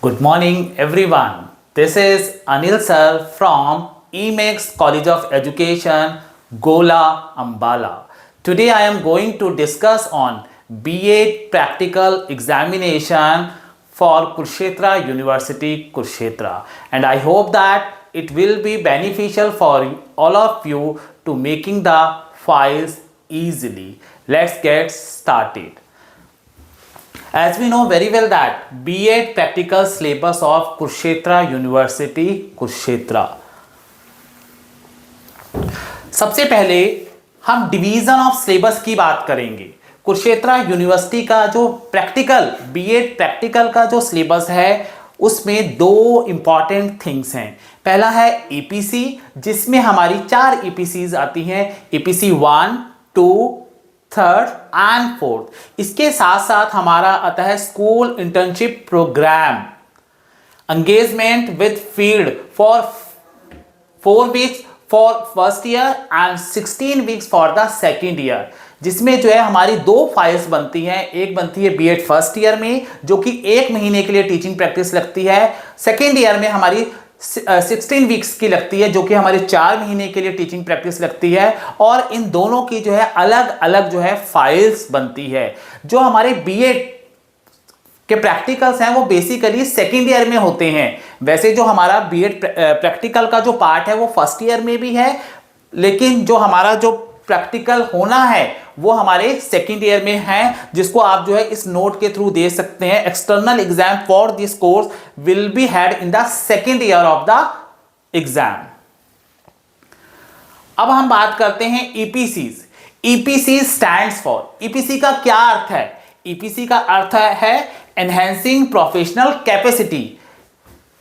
Good morning everyone. This is Anil sir from EMAX College of Education, Gola, Ambala. Today I am going to discuss on B.Ed Practical Examination for Kurukshetra University, Kurukshetra. And I hope that it will be beneficial for all of you to making the files easily. Let's get started. As we know very well that B.Ed Practical Syllabus of Kurukshetra University, Kurukshetra. सबसे पहले हम division of syllabus की बात करेंगे। Kurukshetra university का जो practical B.Ed practical का जो सिलेबस है उसमें दो इंपॉर्टेंट थिंग्स हैं। पहला है EPC, जिसमें हमारी 4 EPCs आती हैं, EPC 1, 2, 3rd एंड 4th। इसके साथ साथ हमारा आता है school internship programme, engagement with field for 4 weeks for first year and 16 weeks for the second year, जिसमें जो है हमारी 2 फाइल्स बनती हैं। एक बनती है B.Ed फर्स्ट ईयर में, जो कि 1 महीने के लिए टीचिंग प्रैक्टिस लगती है। सेकेंड ईयर में हमारी 16 वीक्स की लगती है, जो कि हमारे 4 महीने के लिए टीचिंग प्रैक्टिस लगती है। और इन दोनों की जो है अलग अलग जो है फाइल्स बनती है। जो हमारे B.Ed के प्रैक्टिकल्स हैं वो बेसिकली सेकेंड ईयर में होते हैं। वैसे जो हमारा B.Ed प्रैक्टिकल का जो पार्ट है वो फर्स्ट ईयर में भी है, लेकिन जो हमारा जो प्रैक्टिकल होना है वो हमारे सेकेंड ईयर में है, जिसको आप जो है इस नोट के थ्रू दे सकते हैं। External exam for this course will be had in the second year of the exam. अब हम बात करते हैं EPCs। EPC stands for, EPC का क्या अर्थ है? EPC का अर्थ है एनहेंसिंग प्रोफेशनल कैपेसिटी।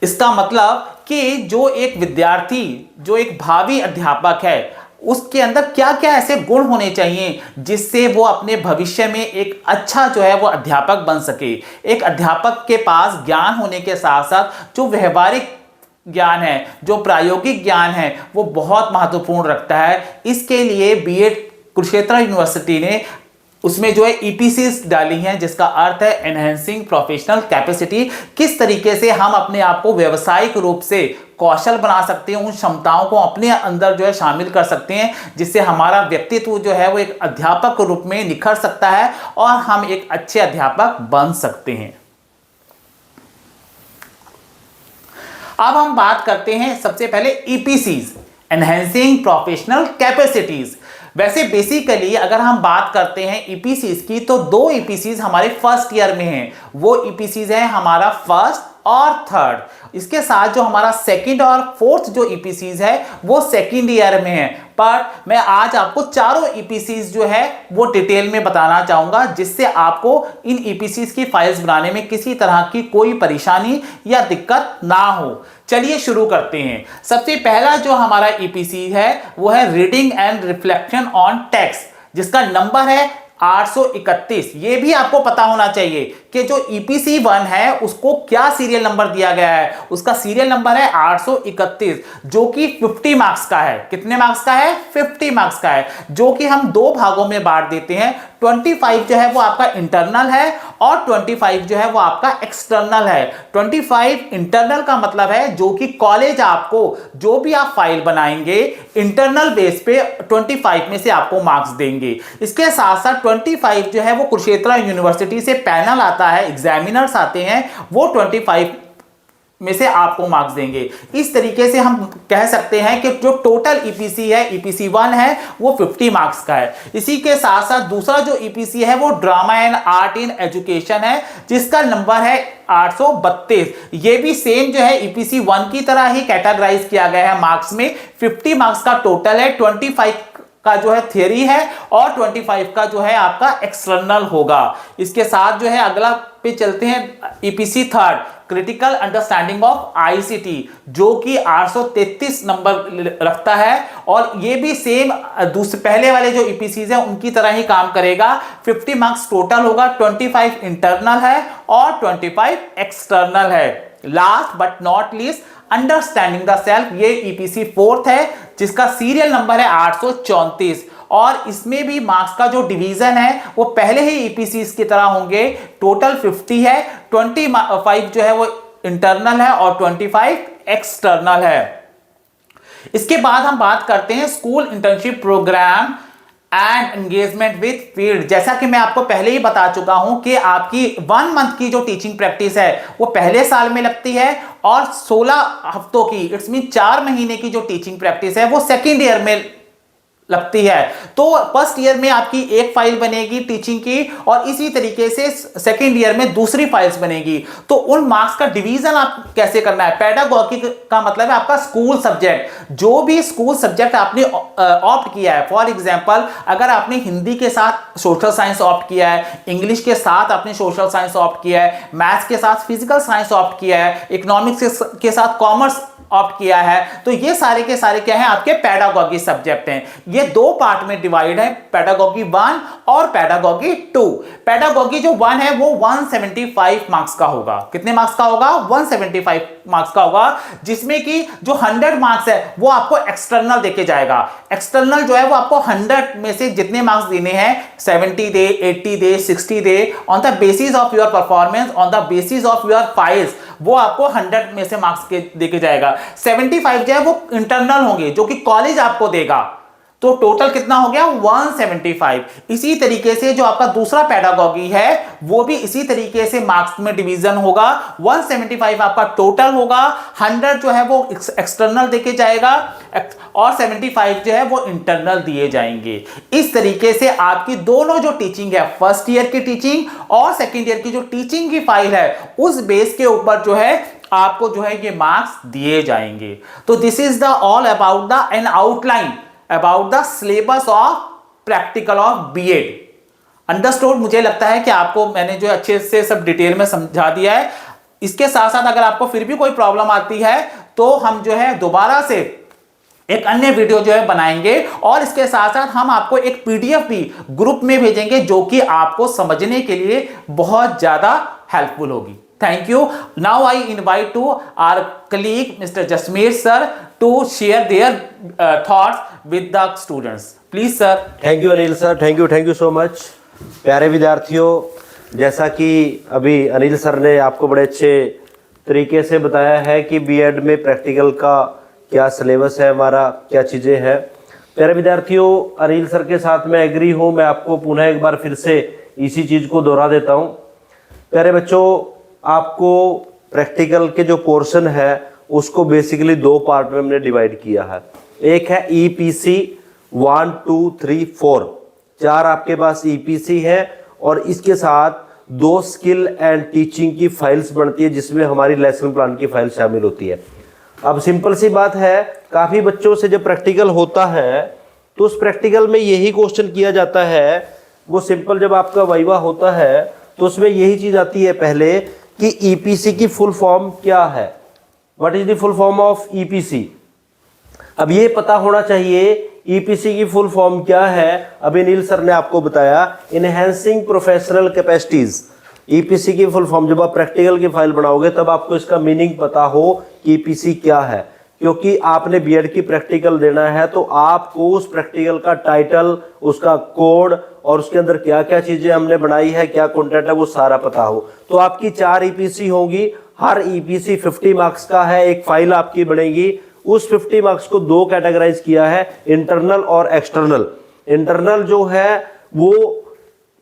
इसका मतलब कि जो एक विद्यार्थी, जो एक भावी अध्यापक है, उसके अंदर क्या क्या ऐसे गुण होने चाहिए जिससे वो अपने भविष्य में एक अच्छा जो है वो अध्यापक बन सके। एक अध्यापक के पास ज्ञान होने के साथ साथ जो व्यवहारिक ज्ञान है, जो प्रायोगिक ज्ञान है, वो बहुत महत्वपूर्ण रखता है। इसके लिए B.Ed कुरुक्षेत्र यूनिवर्सिटी ने उसमें जो है EPCs डाली हैं, जिसका अर्थ है एनहेंसिंग प्रोफेशनल कैपेसिटी। किस तरीके से हम अपने आप को व्यावसायिक रूप से कौशल बना सकते हैं, उन क्षमताओं को अपने अंदर जो है शामिल कर सकते हैं, जिससे हमारा व्यक्तित्व जो है वो एक अध्यापक के रूप में निखर सकता है और हम एक अच्छे अध्यापक बन सकते हैं। अब हम बात करते हैं सबसे पहले EPCs, एनहेंसिंग प्रोफेशनल कैपेसिटीज। वैसे बेसिकली अगर हम बात करते हैं EPCs की, तो 2 EPCs हमारे फर्स्ट ईयर में हैं। वो EPCs हैं हमारा फर्स्ट और थर्ड। इसके साथ जो हमारा सेकंड और फोर्थ जो EPCs है वो सेकंड ईयर में है। पर मैं आज आपको चारों EPCs जो है वो डिटेल में बताना चाहूंगा, जिससे आपको इन EPCs की फाइल्स बनाने में किसी तरह की कोई परेशानी या दिक्कत ना हो। चलिए शुरू करते हैं। सबसे पहला जो हमारा EPC है वो है reading and reflection on text, जिसका नंबर है 831। ये भी आपको पता होना चाहिए कि जो EPC 1 है उसको क्या सीरियल नंबर दिया गया है। उसका सीरियल नंबर है 831, जो कि 50 मार्क्स का है। कितने मार्क्स का है? 50 मार्क्स का है, जो कि हम 2 भागों में बांट देते हैं। 25 जो है वो आपका इंटरनल है और 25 जो है वो आपका एक्सटर्नल है। 25 इंटरनल का मतलब है जो कि कॉलेज आपको जो भी आप फाइल बनाएंगे इंटरनल बेस पे 25 में से आपको मार्क्स देंगे। इसके साथ साथ 25 जो है वो कुरुक्षेत्र यूनिवर्सिटी से पैनल आता है, एग्जामिनर्स आते हैं, वो 25 में से आपको मार्क्स देंगे। इस तरीके से हम कह सकते हैं कि जो टोटल EPC है, EPC 1 है, वो 50 मार्क्स का है। इसी के साथ साथ दूसरा जो EPC है वो drama and art in education है, जिसका नंबर है 832। ये भी सेम जो है EPC 1 की तरह ही कैटेगराइज किया गया है मार्क्स में। 50 मार्क्स का टोटल है, 25 का जो है थियरी है और 25 का जो है आपका एक्सटर्नल होगा। इसके साथ जो है अगला पे चलते हैं EPC 3 critical understanding of ICT, जो कि 833 नंबर रखता है और ये भी सेम दूसरे पहले वाले जो EPCs हैं उनकी तरह ही काम करेगा। 50 मार्क्स टोटल होगा, 25 इंटरनल है और 25 एक्सटर्नल है। Last but not least understanding the self, ये EPC 4 है, जिसका सीरियल नंबर है 834 और इसमें भी मार्क्स का जो डिवीजन है वो पहले ही EPCs की तरह होंगे। टोटल 50 है, 25 जो है वो इंटरनल है और 25 एक्सटर्नल है। इसके बाद हम बात करते हैं school internship programme and engagement with field. जैसा कि मैं आपको पहले ही बता चुका हूं कि आपकी 1 मंथ की जो टीचिंग प्रैक्टिस है वो पहले साल में लगती है और 16 हफ्तों की, इट्स मीन 4 महीने की जो टीचिंग प्रैक्टिस है वो सेकेंड ईयर में लगती है। तो फर्स्ट ईयर में आपकी एक फाइल बनेगी टीचिंग की और इसी तरीके से सेकेंड ईयर में दूसरी फाइल्स बनेगी। तो उन मार्क्स का डिवीजन आप कैसे करना है? पेडागॉगी का मतलब है आपका स्कूल सब्जेक्ट, जो भी स्कूल सब्जेक्ट आपने ऑप्ट किया है। फॉर एग्जांपल, अगर आपने हिंदी के साथ सोशल साइंस ऑप्ट किया है, इंग्लिश के साथ आपने सोशल साइंस ऑप्ट किया है, मैथ्स के साथ फिजिकल साइंस ऑप्ट किया है, इकोनॉमिक्स के साथ कॉमर्स ऑप्ट किया है, तो ये सारे के सारे क्या हैं? आपके पेडागॉगी सब्जेक्ट हैं। ये 2 पार्ट में डिवाइड है, पेडागॉगी 1 और पेडागॉगी 2। पेडागॉगी जो 1 है वो 175 मार्क्स का होगा। कितने मार्क्स का होगा? 175 मार्क्स का होगा, जिसमें कि जो 100 मार्क्स है वो आपको एक्सटर्नल देके जाएगा। एक्सटर्नल जो है वो आपको 100 में से जितने मार्क्स देने हैं, 70 दे, 80 दे, 60 दे, on the basis of your performance, on the basis of your files, वो आपको 100 में से मार्क्स के देके जाएगा। 75 जो है वो इंटरनल होंगे, जो कि कॉलेज आपको देगा। तो टोटल कितना हो गया? 175। इसी तरीके से जो आपका दूसरा पेडागॉगी है वो भी इसी तरीके से मार्क्स में डिवीजन होगा। 175 आपका टोटल होगा, 100 जो है वो एक्सटर्नल देके जाएगा और 75 जो है वो इंटरनल दिए जाएंगे। इस तरीके से आपकी दोनों जो टीचिंग है, फर्स्ट ईयर की टीचिंग और सेकेंड ईयर की जो टीचिंग की फाइल है, उस बेस के ऊपर जो है आपको जो है ये मार्क्स दिए जाएंगे। तो this is the all about the N outline about the syllabus of practical of B.Ed. Understood? मुझे लगता है कि आपको मैंने जो अच्छे से सब डिटेल में समझा दिया है। इसके साथ साथ अगर आपको फिर भी कोई प्रॉब्लम आती है तो हम जो है दोबारा से एक अन्य वीडियो जो है बनाएंगे और इसके साथ साथ हम आपको एक पीडीएफ भी ग्रुप में भेजेंगे, जो कि आपको समझने के लिए बहुत ज्यादा हेल्पफुल होगी। Thank you. Now I invite to our colleague Mr. Jasmeer sir to share their thoughts with the students. Please sir. Thank you Anil sir, thank you so much. प्यारे विद्यार्थियों, जैसा कि अभी अनिल सर ने आपको बड़े अच्छे तरीके से बताया है कि बीएड में प्रैक्टिकल का क्या सिलेबस है, हमारा क्या चीज़ें हैं। प्यारे विद्यार्थियों, अनिल सर के साथ मैं एग्री हूँ। मैं आपको पुनः एक बार फिर से इसी चीज़ को दोहरा देता हूँ। प्यारे बच्चों, आपको प्रैक्टिकल के जो पोर्शन है उसको बेसिकली 2 पार्ट में हमने डिवाइड किया है। एक है ईपीसी 1, 2, 3, 4, 4 आपके पास ईपीसी है और इसके साथ 2 स्किल एंड टीचिंग की फाइल्स बनती है, जिसमें हमारी लेसन प्लान की फाइल शामिल होती है। अब सिंपल सी बात है, काफ़ी बच्चों से जब प्रैक्टिकल होता है तो उस प्रैक्टिकल में यही क्वेश्चन किया जाता है। वो सिंपल जब आपका वाइवा होता है तो उसमें यही चीज़ आती है पहले कि ईपीसी की फुल फॉर्म क्या है, what is the full form of EPC. अब ये पता होना चाहिए ईपीसी की फुल फॉर्म क्या है। अभी नील सर ने आपको बताया, इनहैंसिंग प्रोफेशनल कैपेसिटीज। ईपीसी की फुल फॉर्म, जब आप प्रैक्टिकल की फाइल बनाओगे तब आपको इसका मीनिंग पता हो कि ईपीसी क्या है, क्योंकि आपने बीएड की प्रैक्टिकल देना है तो आपको उस प्रैक्टिकल का टाइटल, उसका कोड और उसके अंदर क्या क्या चीजें हमने बनाई है, क्या कंटेंट है, वो सारा पता हो। तो आपकी 4 ईपीसी होंगी, हर ईपीसी 50 मार्क्स का है। एक फाइल आपकी बनेगी, उस 50 मार्क्स को 2 कैटेगराइज किया है, इंटरनल और एक्सटर्नल। इंटरनल जो है वो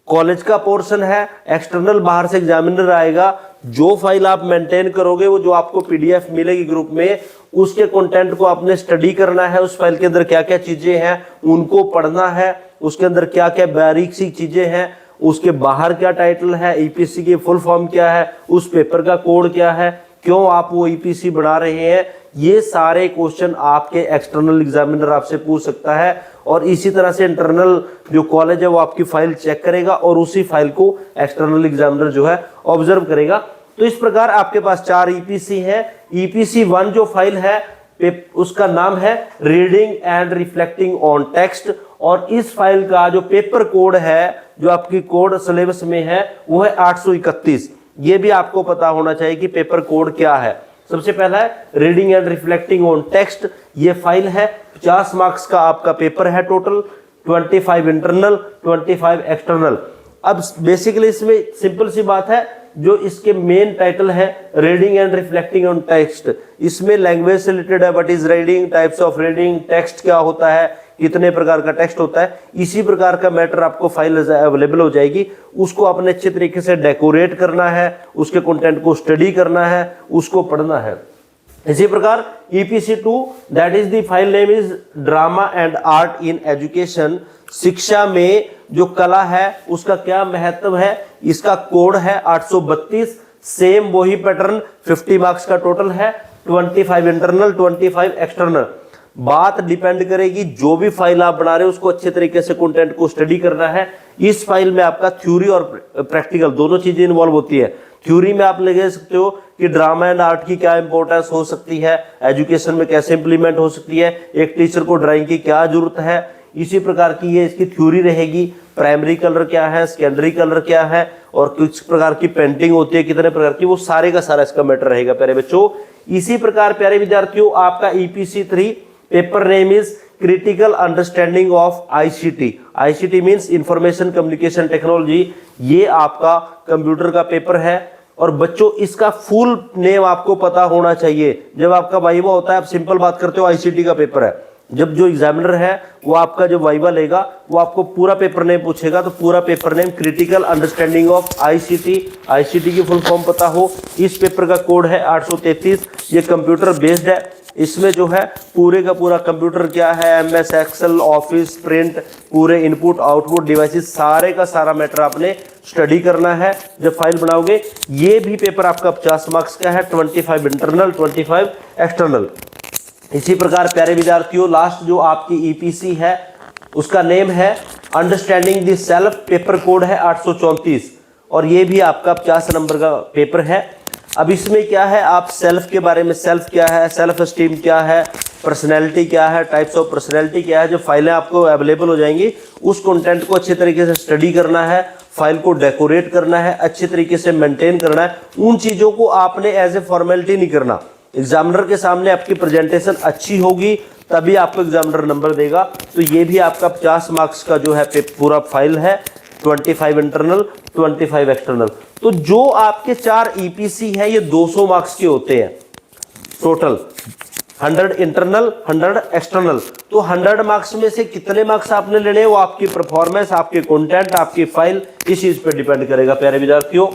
कॉलेज का पोर्शन है, एक्सटर्नल बाहर से एग्जामिनर आएगा। जो फाइल आप मेंटेन करोगे, वो जो आपको पीडीएफ मिलेगी ग्रुप में, उसके कंटेंट को आपने स्टडी करना है। उस फाइल के अंदर क्या क्या चीजें हैं उनको पढ़ना है, उसके अंदर क्या क्या बारीक सी चीजें हैं, उसके बाहर क्या टाइटल है, ईपीसी की फुल फॉर्म क्या है, उस पेपर का कोड क्या है, क्यों आप वो ईपीसी बना रहे हैं, ये सारे क्वेश्चन आपके एक्सटर्नल एग्जामिनर आपसे पूछ सकता है। और इसी तरह से इंटरनल जो कॉलेज है वो आपकी फाइल चेक करेगा और उसी फाइल को एक्सटर्नल एग्जामिनर जो है ऑब्जर्व करेगा। तो इस प्रकार आपके पास 4 ईपीसी है। ईपीसी 1 जो फाइल है उसका नाम है reading and reflecting on text, और इस फाइल का जो पेपर कोड है, जो आपकी कोड सिलेबस में है, वो है 831। ये भी आपको पता होना चाहिए कि पेपर कोड क्या है। सबसे पहला है reading and reflecting on text. ये फाइल है, 50 मार्क्स का आपका पेपर है टोटल, 25 इंटरनल, 25 एक्सटर्नल। अब बेसिकली इसमें सिंपल सी बात है, जो इसके मेन टाइटल है reading and reflecting on text, इसमें लैंग्वेज से रिलेटेड है, what is reading, types of reading, text क्या होता है, कितने प्रकार का टेक्स्ट होता है, इसी प्रकार का मैटर आपको फाइल अवेलेबल हो जाएगी। उसको आपने अच्छे तरीके से डेकोरेट करना है, उसके कंटेंट को स्टडी करना है, उसको पढ़ना है। इसी प्रकार EPC2 that is the file name is drama and art in education, शिक्षा में जो कला है उसका क्या महत्व है, इसका कोड है 832, सेम वही पैटर्न, 50 मार्क्स का टोटल है, 25 इंटरनल 25 एक्सटर्नल। बात डिपेंड करेगी जो भी फाइल आप बना रहे हो उसको अच्छे तरीके से कंटेंट को स्टडी करना है। इस फाइल में आपका थ्योरी और प्रैक्टिकल दोनों चीजें इन्वॉल्व होती है। थ्योरी में आप ले सकते हो कि ड्रामा एंड आर्ट की क्या इंपॉर्टेंस हो सकती है, एजुकेशन में कैसे इंप्लीमेंट हो सकती है, एक टीचर को ड्राइंग की क्या जरूरत है, इसी प्रकार की ये इसकी थ्योरी रहेगी। प्राइमरी कलर क्या है, सेकेंडरी कलर क्या है, और किस प्रकार की पेंटिंग होती है, कितने प्रकार की, वो सारे का सारा इसका मैटर रहेगा प्यारे बच्चों। इसी प्रकार प्यारे विद्यार्थियों आपका EPC3 paper name is critical understanding of ICT। ICT means information communication technology. ये आपका कंप्यूटर का पेपर है और बच्चों इसका फुल नेम आपको पता होना चाहिए। जब आपका वाइवा होता है, आप सिंपल बात करते हो ICT का पेपर है, जब जो एग्जामिनर है वो आपका जो वाइवा लेगा वो आपको पूरा पेपर नेम पूछेगा, तो पूरा paper name critical understanding of ICT की फुल फॉर्म पता हो। इस पेपर का कोड है 833, ये कंप्यूटर बेस्ड है। इसमें जो है पूरे का पूरा कंप्यूटर क्या है, MS एक्सेल, ऑफिस, प्रिंट, पूरे इनपुट आउटपुट डिवाइसेस, सारे का सारा मैटर आपने स्टडी करना है जब फाइल बनाओगे। ये भी पेपर आपका 50 मार्क्स का है, 25 इंटरनल 25 एक्सटर्नल। इसी प्रकार प्यारे विद्यार्थियों लास्ट जो आपकी EPC है उसका नेम है understanding the self, paper code है 834 और ये भी आपका 50 नंबर का पेपर है। अब इसमें क्या है, आप सेल्फ के बारे में, सेल्फ क्या है, सेल्फ एस्टीम क्या है, पर्सनैलिटी क्या है, टाइप्स ऑफ पर्सनैलिटी क्या है, जो फाइलें आपको अवेलेबल हो जाएंगी उस कंटेंट को अच्छे तरीके से स्टडी करना है, फाइल को डेकोरेट करना है, अच्छे तरीके से मेंटेन करना है। उन चीज़ों को आपने एज ए फॉर्मेलिटी नहीं करना। एग्जामिनर के सामने आपकी प्रेजेंटेशन अच्छी होगी तभी आपको एग्जामिनर नंबर देगा। तो ये भी आपका 50 मार्क्स का जो है पूरा फाइल है, 25 इंटरनल 25 एक्सटर्नल। तो जो आपके 4 EPC है ये 200 मार्क्स के होते हैं टोटल, 100 इंटरनल 100 एक्सटर्नल। तो 100 मार्क्स में से कितने मार्क्स आपने लेने हैं वो आपकी परफॉर्मेंस, आपके कंटेंट, आपकी फाइल, इस चीज पे डिपेंड करेगा प्यारे विद्यार्थियों।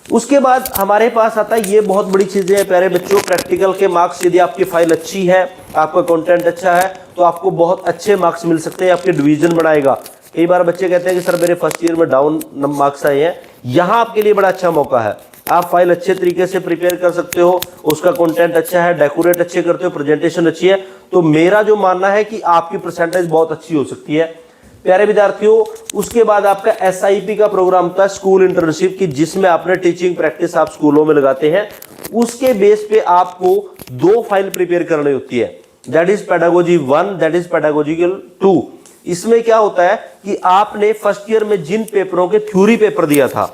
उसके बाद हमारे पास आता है, ये बहुत बड़ी चीजें हैं प्यारे बच्चों, प्रैक्टिकल के मार्क्स। यदि आपकी फाइल अच्छी है, आपका कंटेंट अच्छा है तो आपको बहुत अच्छे मार्क्स मिल सकते हैं, आपके डिवीजन बढ़ाएगा। कई बार बच्चे कहते हैं कि सर मेरे फर्स्ट ईयर में डाउन मार्क्स आए हैं, यहाँ आपके लिए बड़ा अच्छा मौका है। आप फाइल अच्छे तरीके से प्रिपेयर कर सकते हो, उसका कंटेंट अच्छा है, डेकोरेट अच्छे करते हो, प्रेजेंटेशन अच्छी है, तो मेरा जो मानना है कि आपकी परसेंटेज बहुत अच्छी हो सकती है प्यारे विद्यार्थियों। उसके बाद आपका SIP का प्रोग्राम होता है, स्कूल इंटर्नशिप की, जिसमें आपने टीचिंग प्रैक्टिस आप स्कूलों में लगाते हैं। उसके बेस पे आपको 2 फाइल प्रिपेयर करनी होती है, that is pedagogy 1, that is pedagogical 2। इसमें क्या होता है कि आपने फर्स्ट ईयर में जिन पेपरों के थ्योरी पेपर दिया था,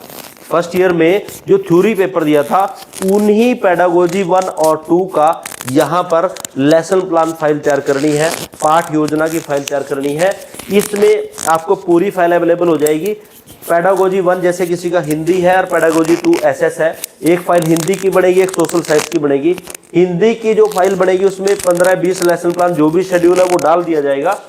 फर्स्ट ईयर में जो थ्योरी पेपर दिया था उन्हीं पेडागोजी 1 और 2 का यहाँ पर लेसन प्लान फाइल तैयार करनी है, पाठ योजना की फाइल तैयार करनी है। इसमें आपको पूरी फाइल अवेलेबल हो जाएगी। पेडागोजी 1 जैसे किसी का हिंदी है और पेडागोजी 2 SS है, एक फाइल हिंदी की बनेगी, एक सोशल साइंस की बनेगी। हिंदी की जो फाइल बनेगी उसमें 15-20 लेसन प्लान जो भी शेड्यूल है वो डाल दिया जाएगा,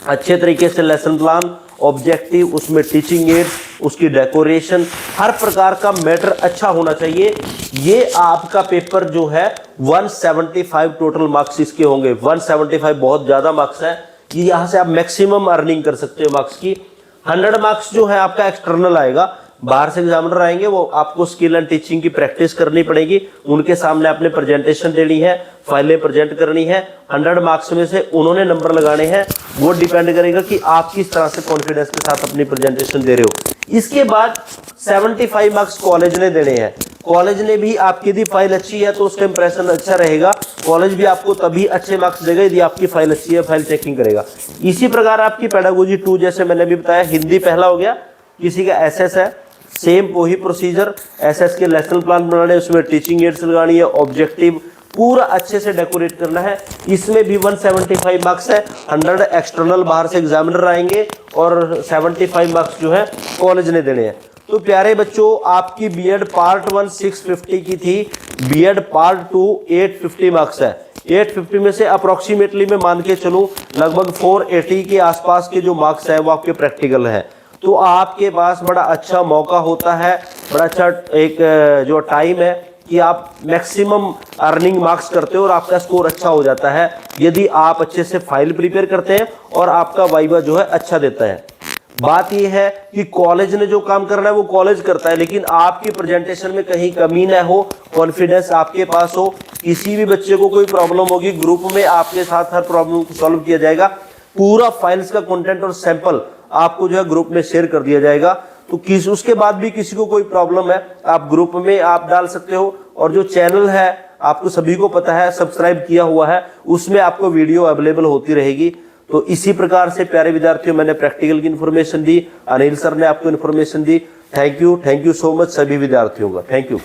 अच्छे तरीके से लेसन प्लान, ऑब्जेक्टिव, उसमें टीचिंग एड्स, उसकी डेकोरेशन, हर प्रकार का मैटर अच्छा होना चाहिए। ये आपका पेपर जो है 175 टोटल मार्क्स इसके होंगे। 175 बहुत ज्यादा मार्क्स है, ये यहाँ से आप मैक्सिमम अर्निंग कर सकते हो मार्क्स की। 100 मार्क्स जो है आपका एक्सटर्नल आएगा, बाहर से एग्जामिनर आएंगे, वो आपको स्किल एंड टीचिंग की प्रैक्टिस करनी पड़ेगी, उनके सामने आपने प्रेजेंटेशन देनी है, फाइलें प्रेजेंट करनी है। 100 मार्क्स में से उन्होंने नंबर लगाने हैं, वो डिपेंड करेगा कि आप किस तरह से कॉन्फिडेंस के साथ अपनी प्रेजेंटेशन दे रहे हो। इसके बाद 75 मार्क्स कॉलेज ने देने हैं। कॉलेज ने भी आपकी यदि फाइल अच्छी है तो उसका इंप्रेशन अच्छा रहेगा, कॉलेज भी आपको तभी अच्छे मार्क्स देगा यदि आपकी फाइल अच्छी है, फाइल चेकिंग करेगा। इसी प्रकार आपकी पेडागोजी 2 जैसे मैंने भी बताया, हिंदी पहला हो गया, किसी का SS है, सेम वही प्रोसीजर, SS के लेसन प्लान बनाने, उसमें टीचिंग एड्स लगानी है, ऑब्जेक्टिव, पूरा अच्छे से डेकोरेट करना है। इसमें भी 175 मार्क्स है, 100 एक्सटर्नल बाहर से एग्जामिनर आएंगे और 75 मार्क्स जो है कॉलेज ने देने हैं। तो प्यारे बच्चों, आपकी बीएड पार्ट 1 650 की थी, बीएड पार्ट 2 850 मार्क्स है। 850 में से अप्रोक्सीमेटली मैं मान के चलूं लगभग 480 के आसपास के जो मार्क्स है वो आपके प्रैक्टिकल है। तो आपके पास बड़ा अच्छा मौका होता है, बड़ा अच्छा एक जो टाइम है कि आप मैक्सिमम अर्निंग मार्क्स करते हो और आपका स्कोर अच्छा हो जाता है यदि आप अच्छे से फाइल प्रिपेयर करते हैं और आपका वाइवा जो है अच्छा देता है। बात यह है कि कॉलेज ने जो काम करना है वो कॉलेज करता है, लेकिन आपकी प्रेजेंटेशन में कहीं कमी ना हो, कॉन्फिडेंस आपके पास हो। किसी भी बच्चे को कोई प्रॉब्लम होगी, ग्रुप में आपके साथ हर प्रॉब्लम को सॉल्व किया जाएगा। पूरा फाइल्स का कंटेंट और सैंपल आपको जो है ग्रुप में शेयर कर दिया जाएगा। तो उसके बाद भी किसी को कोई प्रॉब्लम है आप ग्रुप में आप डाल सकते हो। और जो चैनल है आपको सभी को पता है, सब्सक्राइब किया हुआ है, उसमें आपको वीडियो अवेलेबल होती रहेगी। तो इसी प्रकार से प्यारे विद्यार्थियों, मैंने प्रैक्टिकल की इन्फॉर्मेशन दी, अनिल सर ने आपको information the. Thank you so much सभी विद्यार्थियों का, थैंक यू।